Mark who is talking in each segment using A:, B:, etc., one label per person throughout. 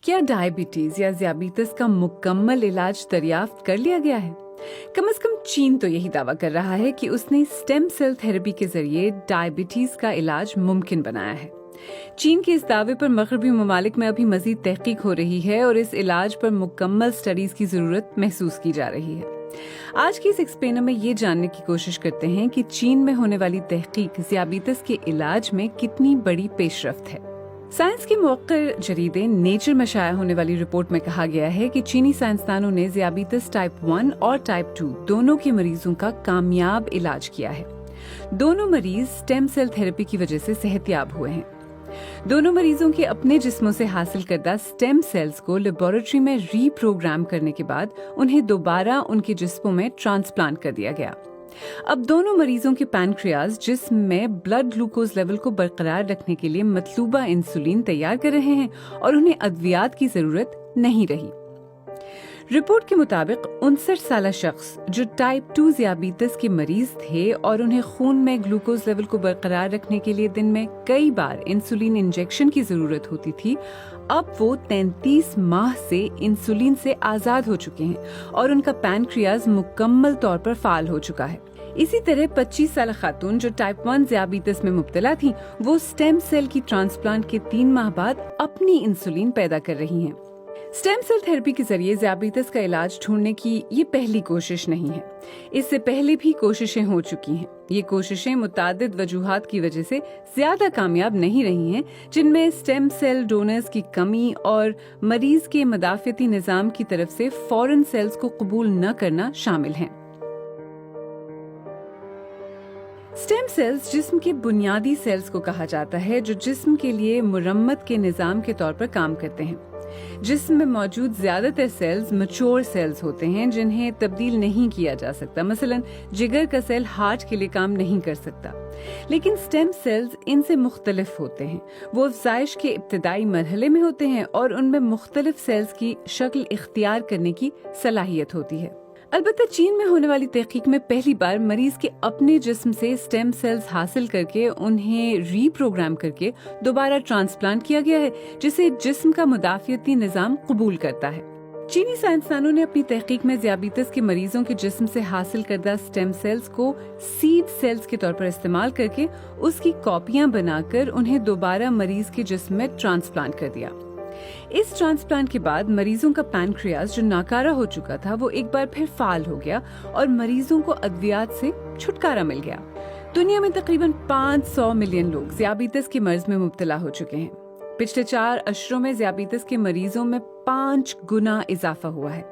A: क्या डायबिटीज या ज़ियाबीतस का मुकम्मल इलाज दरियाफ्त कर लिया गया है? कम से कम चीन तो यही दावा कर रहा है कि उसने स्टेम सेल थेरेपी के जरिए डायबिटीज का इलाज मुमकिन बनाया है। चीन के इस दावे पर मगरबी ममालिक में अभी मजीद तहकीक हो रही है और इस इलाज पर मुकम्मल स्टडीज की जरूरत महसूस की जा रही है। आज की इस एक्सप्लेनर में ये जानने की कोशिश करते हैं कि चीन में होने वाली तहकीक ज़ियाबीतस के इलाज में कितनी बड़ी पेशरफ्त है। साइंस के मुवक्किर जरीदे नेचर में शाया होने वाली रिपोर्ट में कहा गया है कि चीनी साइंसदानों ने ज़ियाबीतस टाइप 1 और टाइप 2 दोनों के मरीजों का कामयाब इलाज किया है। दोनों मरीज स्टेम सेल थेरेपी की वजह से सेहतयाब हुए हैं। दोनों मरीजों के अपने जिस्मों से हासिल करदा स्टेम सेल्स को लेबोरेटरी में रीप्रोग्राम करने के बाद उन्हें दोबारा उनके जिस्मों में ट्रांसप्लांट कर दिया गया। अब दोनों मरीजों के पैनक्रियाज जिस्म में ब्लड ग्लूकोज लेवल को बरकरार रखने के लिए मतलूबा इंसुलिन तैयार कर रहे हैं और उन्हें अद्वियात की जरूरत नहीं रही। रिपोर्ट के मुताबिक 59 साला शख्स जो टाइप 2 ज़ियाबीतस के मरीज थे और उन्हें खून में ग्लूकोज लेवल को बरकरार रखने के लिए दिन में कई बार इंसुलिन इंजेक्शन की जरूरत होती थी, अब वो 33 माह से इंसुलिन से आजाद हो चुके हैं और उनका पैनक्रियाज मुकम्मल तौर पर फाल हो चुका है। इसी तरह 25 साल खातून जो टाइप 1 ज़ियाबीतस में मुब्तला थी, वो स्टेम सेल की ट्रांसप्लांट के 3 माह बाद अपनी इंसुलिन पैदा कर रही हैं। स्टेम सेल थेरेपी के जरिए ज़ियाबीतस का इलाज ढूंढने की ये पहली कोशिश नहीं है। इससे पहले भी कोशिशें हो चुकी हैं। ये कोशिशें मुतादिद वजूहात की वजह से ज्यादा कामयाब नहीं रही हैं, जिनमें स्टेम सेल डोनर्स की कमी और मरीज के मदाफियती निजाम की तरफ से फॉरेन सेल्स को कबूल न करना शामिल हैं। स्टेम सेल्स जिस्म के बुनियादी सेल्स को कहा जाता है, जो जिस्म के लिए मुरम्मत के निजाम के तौर पर काम करते हैं। जिस्म में मौजूद ज्यादातर सेल्स मैच्योर सेल्स होते हैं जिन्हें तब्दील नहीं किया जा सकता। मसलन जिगर का सेल हार्ट के लिए काम नहीं कर सकता, लेकिन स्टेम सेल्स इनसे मुख्तलिफ होते हैं। वो अफ़ज़ाइश के इब्तिदाई मरहले में होते हैं और उनमें मुख्तलिफ सेल्स की शक्ल इख्तियार करने की सलाहियत होती है। अलबत्ता चीन में होने वाली तहकीक में पहली बार मरीज के अपने जिस्म से स्टेम सेल्स हासिल करके उन्हें रीप्रोग्राम करके दोबारा ट्रांसप्लांट किया गया है, जिसे जिस्म का मुदाफियती निजाम कबूल करता है। चीनी साइंसदानों ने अपनी तहकीक में ज़ियाबीतस के मरीजों के जिस्म से हासिल करदा स्टेम सेल्स को सीड सेल्स के तौर पर इस्तेमाल करके उसकी कॉपियां बनाकर उन्हें दोबारा मरीज के जिस्म में ट्रांसप्लांट कर दिया। इस ट्रांसप्लांट के बाद मरीजों का पैनक्रियाज जो नाकारा हो चुका था, वो एक बार फिर फाल हो गया और मरीजों को अद्वियात से छुटकारा मिल गया। दुनिया में तकरीबन 500 मिलियन लोग ज़ियाबीतस के मर्ज में मुब्तला हो चुके हैं। पिछले 4 अशरों में ज़ियाबीतस के मरीजों में 5 गुना इजाफा हुआ है।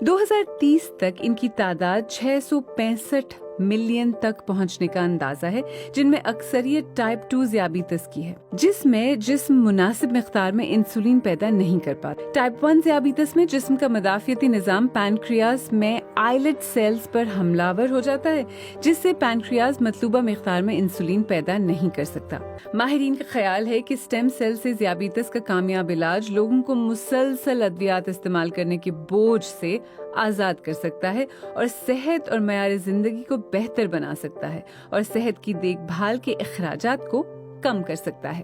A: 2030 तक इनकी तादाद 665 मिलियन तक पहुंचने का अंदाजा है, जिनमें अक्सरियत टाइप 2 ज़ियाबीतस की है, जिसमें जिस्म मुनासिब मिक़दार में इंसुलिन पैदा नहीं कर पाता। टाइप 1 ज़ियाबीतस में जिस्म का मदाफियती निज़ाम पैनक्रियाज में आइलेट सेल्स पर हमलावर हो जाता है, जिससे पैनक्रियाज मतलूबा मिक़दार में इंसुलिन पैदा नहीं कर सकता। माहिरीन का ख्याल है कि स्टेम सेल से ज़ियाबीतस का कामयाब इलाज लोगों को मुसलसल अद्वियात इस्तेमाल करने के बोझ से आजाद कर सकता है और सेहत और मयार जिंदगी को बेहतर बना सकता है और सेहत की देखभाल के अखराजात को कम कर सकता है।